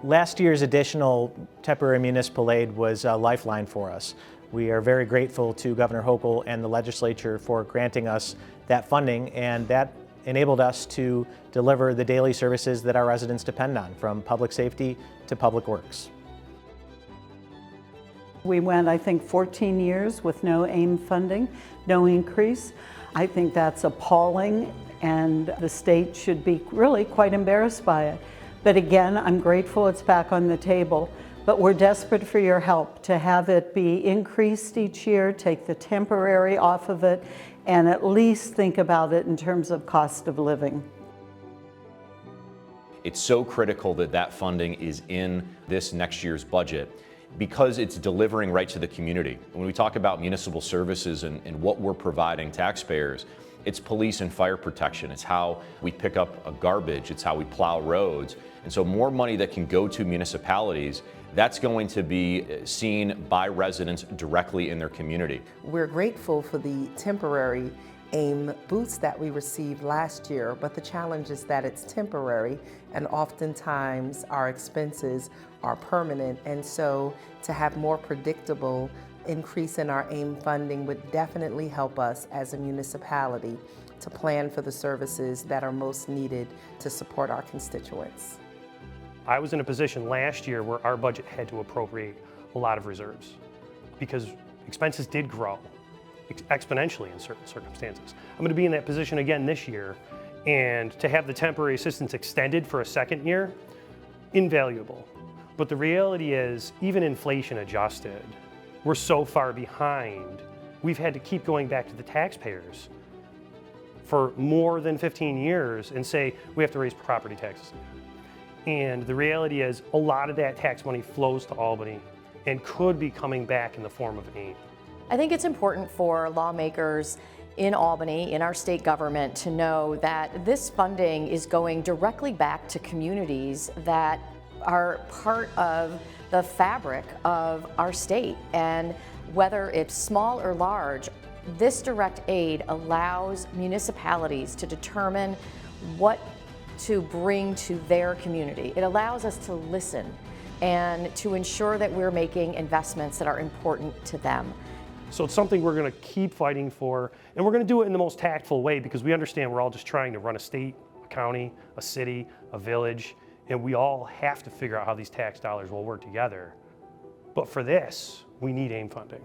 Last year's additional temporary municipal aid was a lifeline for us. We are very grateful to Governor Hochul and the legislature for granting us that funding, and that enabled us to deliver the daily services that our residents depend on, from public safety to public works. We went, I think, 14 years with no AIM funding, no increase. I think that's appalling, and the state should be really quite embarrassed by it. But again, I'm grateful it's back on the table. But we're desperate for your help to have it be increased each year, take the temporary off of it, and at least think about it in terms of cost of living. It's so critical that that funding is in this next year's budget because it's delivering right to the community. When we talk about municipal services and what we're providing taxpayers, it's police and fire protection. It's how we pick up a garbage. It's how we plow roads. And so more money that can go to municipalities, that's going to be seen by residents directly in their community. We're grateful for the temporary AIM boost that we received last year, but the challenge is that it's temporary, and oftentimes our expenses are permanent. And so to have more predictable increase in our AIM funding would definitely help us as a municipality to plan for the services that are most needed to support our constituents. I was in a position last year where our budget had to appropriate a lot of reserves because expenses did grow exponentially in certain circumstances. I'm going to be in that position again this year, and to have the temporary assistance extended for a second year, invaluable. But the reality is, even inflation adjusted, we're so far behind, we've had to keep going back to the taxpayers for more than 15 years and say, we have to raise property taxes. And the reality is, a lot of that tax money flows to Albany and could be coming back in the form of AIM. I think it's important for lawmakers in Albany, in our state government, to know that this funding is going directly back to communities that are part of the fabric of our state. And whether it's small or large, this direct aid allows municipalities to determine what to bring to their community. It allows us to listen and to ensure that we're making investments that are important to them. So it's something we're going to keep fighting for, and we're going to do it in the most tactful way because we understand we're all just trying to run a state, a county, a city, a village, and we all have to figure out how these tax dollars will work together. But for this, we need AIM funding.